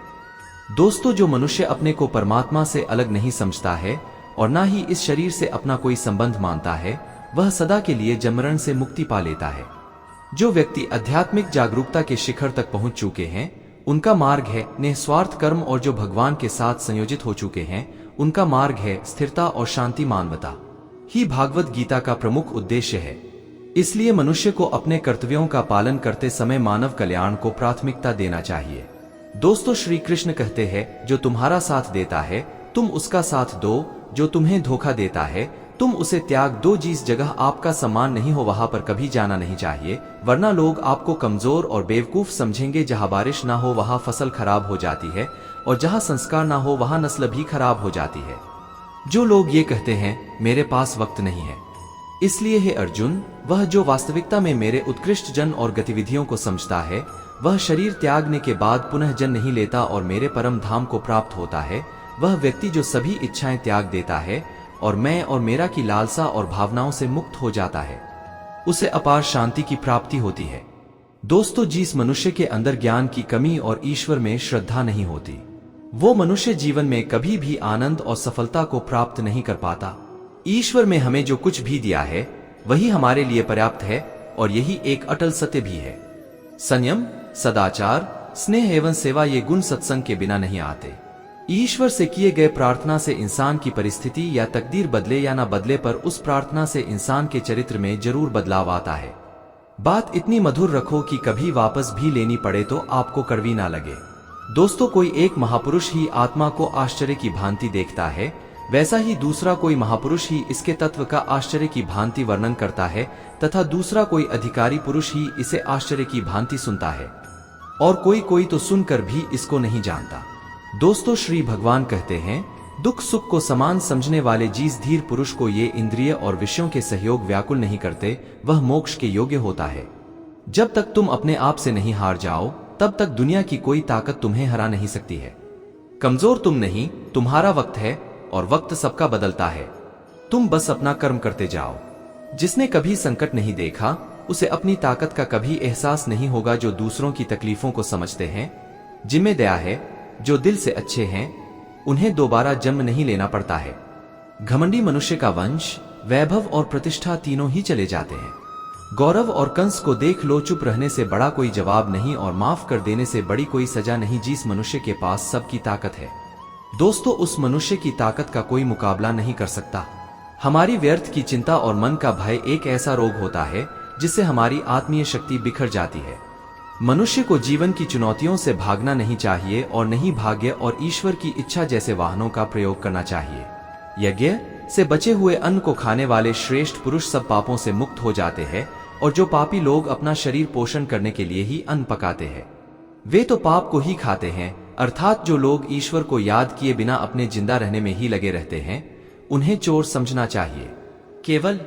दोस्तों, जो मनुष्य अपने को परमात्मा से अलग नहीं समझता है और ना ही इस शरीर से अपना कोई संबंध मानता है, वह सदा के लिए जन्ममरण से मुक्ति पा लेता है। जो व्यक्ति आध्यात्मिक जागरूकता के शिखर तक पहुंच चुके हैं, उनका मार्ग है निस्वार्थ कर्म, और जो भगवान के साथ संयोजित हो चुके हैं, उनका मार्ग है स्थिरता और शांति। मानवता ही भागवत गीता का प्रमुख उद्देश्य है। इसलिए मनुष्य को अपने कर्तव्यों का पालन करते समय मानव कल्याण को प्राथमिकता देना चाहिए। दोस्तों, श्री कृष्ण कहते हैं, जो तुम्हारा साथ देता है तुम उसका साथ दो, जो तुम्हें धोखा देता है तुम उसे त्याग दो। जिस जगह आपका सम्मान नहीं हो वहां पर कभी जाना नहीं चाहिए, वरना लोग आपको कमजोर और बेवकूफ समझेंगे। जहां बारिश ना हो वहां फसल खराब हो जाती है, और जहां संस्कार ना हो वहां नस्ल भी खराब हो जाती है। जो लोग ये कहते हैं मेरे पास वक्त नहीं है, इसलिए हे अर्जुन, वह जो वास्तविकता में मेरे उत्कृष्ट जन और गतिविधियों को समझता है, वह शरीर त्यागने के बाद पुनः जन्म नहीं लेता और मेरे परम धाम को प्राप्त होता है। वह व्यक्ति जो सभी इच्छाएं त्याग देता है और मैं और मेरा की लालसा और भावनाओं से मुक्त हो जाता है, उसे अपार शांति की प्राप्ति होती है। दोस्तों, जिस मनुष्य के अंदर ज्ञान की कमी और ईश्वर में श्रद्धा नहीं होती, वो मनुष्य जीवन में कभी भी आनंद और सफलता को प्राप्त नहीं कर पाता। ईश्वर में हमें जो कुछ भी दिया है वही हमारे लिए पर्याप्त है, और यही एक अटल सत्य भी है। संयम, सदाचार, स्नेह एवं सेवा ये गुण सत्संग के बिना नहीं आते। ईश्वर से किए गए प्रार्थना से इंसान की परिस्थिति या तकदीर बदले या ना बदले, पर उस प्रार्थना से इंसान के चरित्र में जरूर बदलाव आता है। बात इतनी मधुर रखो कि कभी वापस भी लेनी पड़े तो आपको कड़वी ना लगे। दोस्तों, कोई एक महापुरुष ही आत्मा को आश्चर्य की भांति देखता है, वैसा ही दूसरा कोई महापुरुष ही इसके तत्व का आश्चर्य की भांति वर्णन करता है, तथा दूसरा कोई अधिकारी पुरुष ही इसे आश्चर्य की भांति सुनता है, और कोई तो सुनकर भी इसको नहीं जानता। दोस्तों, श्री भगवान कहते हैं, दुख सुख को समान समझने वाले जिस धीर पुरुष को ये इंद्रिय और विषयों के सहयोग व्याकुल नहीं करते, वह मोक्ष के योग्य होता है। जब तक तुम अपने आप से नहीं हार जाओ, तब तक दुनिया की कोई ताकत तुम्हें हरा नहीं सकती है। कमजोर तुम नहीं, तुम्हारा वक्त है, और वक्त सबका बदलता है। तुम बस अपना कर्म करते जाओ। जिसने कभी संकट नहीं देखा, उसे अपनी ताकत का कभी एहसास नहीं होगा। जो दूसरों की तकलीफों को समझते हैं, जिनमें दया है, जो दिल से अच्छे हैं, उन्हें दोबारा जन्म नहीं लेना पड़ता है। घमंडी मनुष्य का वंश, वैभव और प्रतिष्ठा तीनों ही चले जाते हैं। गौरव और कंस को देख लो, चुप रहने से बड़ा कोई जवाब नहीं और माफ कर देने से बड़ी कोई सजा नहीं। जिस मनुष्य के पास सबकी ताकत है, दोस्तों, उस मनुष्य की ताकत का कोई मुकाबला नहीं कर सकता। हमारी व्यर्थ की चिंता और मन का भय एक ऐसा रोग होता है जिससे हमारी आत्मीय शक्ति बिखर जाती है। मनुष्य को जीवन की चुनौतियों से भागना नहीं चाहिए और नहीं भाग्य और ईश्वर की इच्छा जैसे वाहनों का प्रयोग करना चाहिए। यज्ञ से बचे हुए अन्न को खाने वाले श्रेष्ठ पुरुष सब पापों से मुक्त हो जाते हैं, और जो पापी लोग अपना शरीर पोषण करने के लिए ही अन्न पकाते हैं, वे तो पाप को ही खाते हैं। अर्थात जो लोग ईश्वर को याद किए बिना अपने जिंदा रहने में ही लगे रहते हैं, उन्हें चोर समझना चाहिए। केवल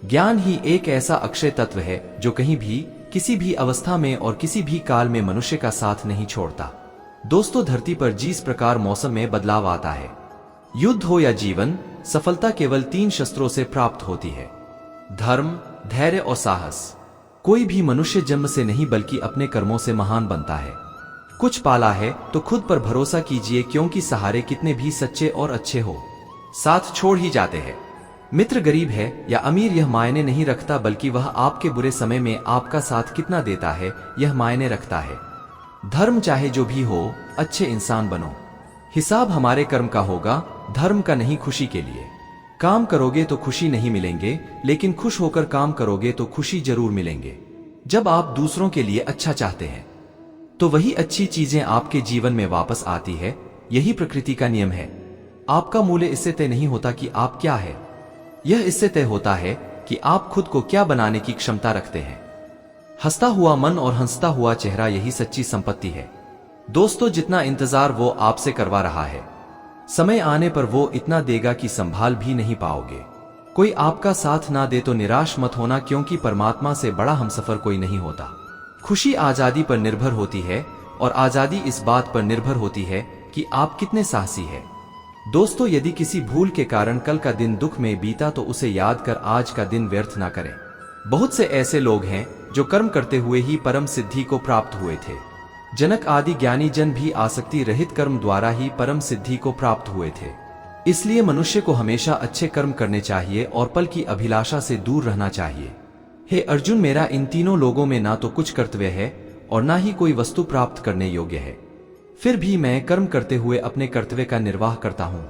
ज्ञान ही एक ऐसा अक्षय तत्व है जो कहीं भी, किसी भी अवस्था में और किसी भी काल में मनुष्य का साथ नहीं छोड़ता। दोस्तों, धरती पर जिस प्रकार मौसम में बदलाव आता है, युद्ध हो या जीवन, सफलता केवल 3 शस्त्रों से प्राप्त होती है: धर्म, धैर्य और साहस। कोई भी मनुष्य जन्म से नहीं बल्कि अपने कर्मों से महान बनता है। कुछ पाला है तो खुद पर भरोसा कीजिए, क्योंकि सहारे कितने भी सच्चे और अच्छे हो, साथ छोड़ ही जाते हैं। मित्र गरीब है या अमीर यह मायने नहीं रखता, बल्कि वह आपके बुरे समय में आपका साथ कितना देता है यह मायने रखता है। धर्म चाहे जो भी हो, अच्छे इंसान बनो। हिसाब हमारे कर्म का होगा, धर्म का नहीं। खुशी के लिए काम करोगे तो खुशी नहीं मिलेंगे, लेकिन खुश होकर काम करोगे तो खुशी जरूर मिलेंगे। जब आप दूसरों के लिए अच्छा चाहते हैं तो वही अच्छी चीजें आपके जीवन में वापस आती है। यही प्रकृति का नियम है। आपका मूल्य इससे तय नहीं होता कि आप क्या है, यह इससे तय होता है कि आप खुद को क्या बनाने की क्षमता रखते हैं। हंसता हुआ मन और हंसता हुआ चेहरा, यही सच्ची संपत्ति है। दोस्तों, जितना इंतजार वो आपसे करवा रहा है, समय आने पर वो इतना देगा कि संभाल भी नहीं पाओगे। कोई आपका साथ ना दे तो निराश मत होना, क्योंकि परमात्मा से बड़ा हमसफर कोई नहीं होता। खुशी आजादी पर निर्भर होती है, और आजादी इस बात पर निर्भर होती है कि आप कितने साहसी हैं। दोस्तों, यदि किसी भूल के कारण कल का दिन दुख में बीता तो उसे याद कर आज का दिन व्यर्थ ना करें। बहुत से ऐसे लोग हैं जो कर्म करते हुए ही परम सिद्धि को प्राप्त हुए थे। जनक आदि ज्ञानी जन भी आसक्ति रहित कर्म द्वारा ही परम सिद्धि को प्राप्त हुए थे। इसलिए मनुष्य को हमेशा अच्छे कर्म करने चाहिए और पल की अभिलाषा से दूर रहना चाहिए। हे अर्जुन, मेरा इन तीनों लोगों में ना तो कुछ कर्तव्य है और ना ही कोई वस्तु प्राप्त करने योग्य है, फिर भी मैं कर्म करते हुए अपने कर्तव्य का निर्वाह करता हूँ।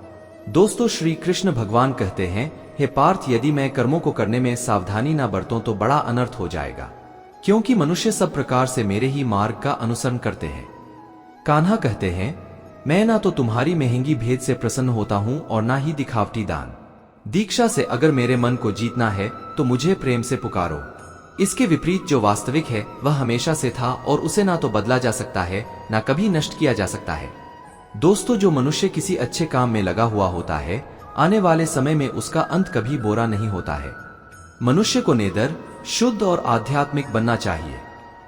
दोस्तों, श्री कृष्ण भगवान कहते हैं, हे पार्थ, यदि मैं कर्मों को करने में सावधानी ना बरतूं तो बड़ा अनर्थ हो जाएगा, क्योंकि मनुष्य सब प्रकार से मेरे ही मार्ग का अनुसरण करते हैं। कान्हा कहते हैं, मैं ना तो तुम्हारी महंगी भेद से प्रसन्न होता हूँ और ना ही दिखावटी दान। दीक्षा से अगर मेरे मन को जीतना है तो मुझे प्रेम से पुकारो। इसके विपरीत जो वास्तविक है वह हमेशा से था और उसे ना तो बदला जा सकता है ना कभी नष्ट किया जा सकता है। दोस्तों, जो मनुष्य किसी अच्छे काम में लगा हुआ होता है, आने वाले समय में उसका अंत कभी बुरा नहीं होता है। मनुष्य को नेदर, शुद्ध और आध्यात्मिक बनना चाहिए।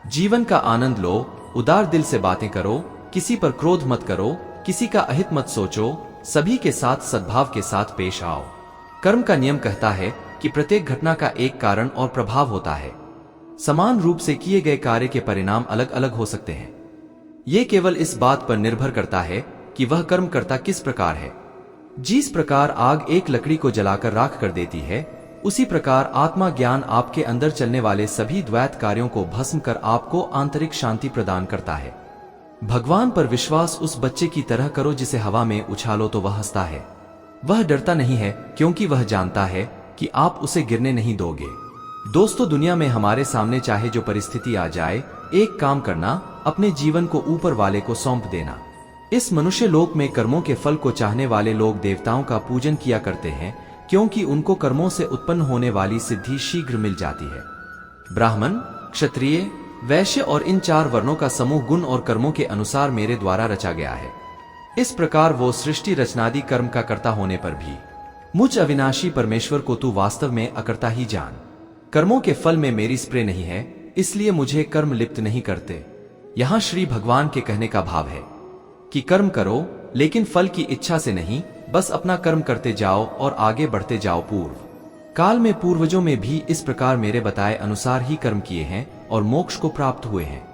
जीवन का आनंद लो, उदार दिल से बातें करो, किसी पर क्रोध मत करो, किसी का अहित मत सोचो, सभी के साथ सद्भाव के साथ पेश आओ। कर्म का नियम कहता है कि प्रत्येक घटना का एक कारण और प्रभाव होता है। समान रूप से किए गए कार्य के परिणाम अलग अलग हो सकते हैं। ये केवल इस बात पर निर्भर करता है कि वह कर्म करता किस प्रकार है। जिस प्रकार आग एक लकड़ी को जलाकर राख कर देती है, उसी प्रकार आत्मा ज्ञान आपके अंदर चलने वाले सभी द्वैत कार्यों को भस्म कर आपको आंतरिक शांति प्रदान करता है। भगवान पर विश्वास उस बच्चे की तरह करो जिसे हवा में उछालो तो वह हंसता है। वह डरता नहीं है क्योंकि वह जानता है कि आप उसे गिरने नहीं दोगे। दोस्तों, दुनिया में हमारे सामने चाहे जो परिस्थिति आ जाए, एक काम करना, अपने जीवन को ऊपर वाले को सौंप देना। इस मनुष्य लोक में कर्मों के फल को चाहने वाले लोग देवताओं का पूजन किया करते हैं, क्योंकि उनको कर्मों से उत्पन्न होने वाली सिद्धि शीघ्र मिल जाती है। ब्राह्मण, क्षत्रिय, वैश्य और इन 4 वर्णों का समूह गुण और कर्मों के अनुसार मेरे द्वारा रचा गया है। इस प्रकार वो सृष्टि रचनादि कर्म का कर्ता होने पर भी मुझ अविनाशी परमेश्वर को तू वास्तव में अकर्ता ही जान। कर्मों के फल में मेरी स्प्रे नहीं है, इसलिए मुझे कर्म लिप्त नहीं करते। यहाँ श्री भगवान के कहने का भाव है कि कर्म करो, लेकिन फल की इच्छा से नहीं, बस अपना कर्म करते जाओ और आगे बढ़ते जाओ। पूर्व काल में पूर्वजों में भी इस प्रकार मेरे बताए अनुसार ही कर्म किए हैं और मोक्ष को प्राप्त हुए हैं।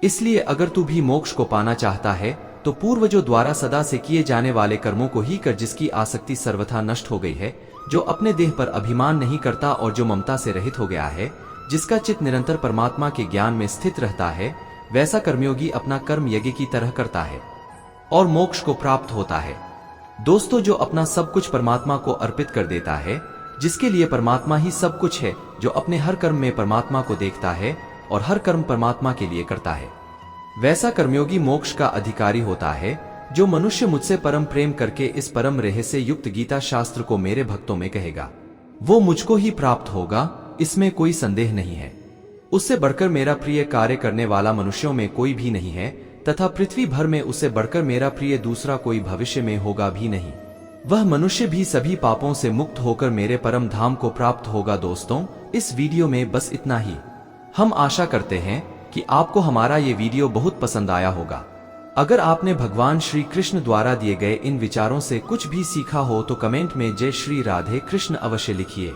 इसलिए अगर तू भी मोक्ष को पाना चाहता है तो पूर्वजों द्वारा सदा से किए जाने वाले कर्मों को ही कर, जिसकी आसक्ति सर्वथा नष्ट हो गई है, जो अपने देह पर अभिमान नहीं करता और जो ममता से रहित हो गया है, जिसका चित्त निरंतर परमात्मा के ज्ञान में स्थित रहता है, वैसा कर्मयोगी अपना कर्म यज्ञ की तरह करता है और मोक्ष को प्राप्त होता है। दोस्तों, जो अपना सब कुछ परमात्मा को अर्पित कर देता है, जिसके लिए परमात्मा ही सब कुछ है, जो अपने हर कर्म में परमात्मा को देखता है और हर कर्म परमात्मा के लिए करता है, वैसा कर्मयोगी मोक्ष का अधिकारी होता है। जो मनुष्य मुझसे परम प्रेम करके इस परम रहस्य युक्त गीता शास्त्र को मेरे भक्तों में कहेगा, वो मुझको ही प्राप्त होगा, इसमें कोई संदेह नहीं है। उससे बढ़कर मेरा प्रिय कार्य करने वाला मनुष्यों में कोई भी नहीं है, तथा पृथ्वी भर में उससे बढ़कर मेरा प्रिय दूसरा कोई भविष्य में होगा भी नहीं। वह मनुष्य भी सभी पापों से मुक्त होकर मेरे परम धाम को प्राप्त होगा। दोस्तों, इस वीडियो में बस इतना ही। हम आशा करते हैं कि आपको हमारा ये वीडियो बहुत पसंद आया होगा। अगर आपने भगवान श्री कृष्ण द्वारा दिए गए इन विचारों से कुछ भी सीखा हो तो कमेंट में जय श्री राधे कृष्ण अवश्य लिखिए।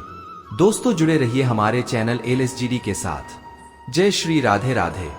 दोस्तों, जुड़े रहिए हमारे चैनल LSGD के साथ। जय श्री राधे राधे।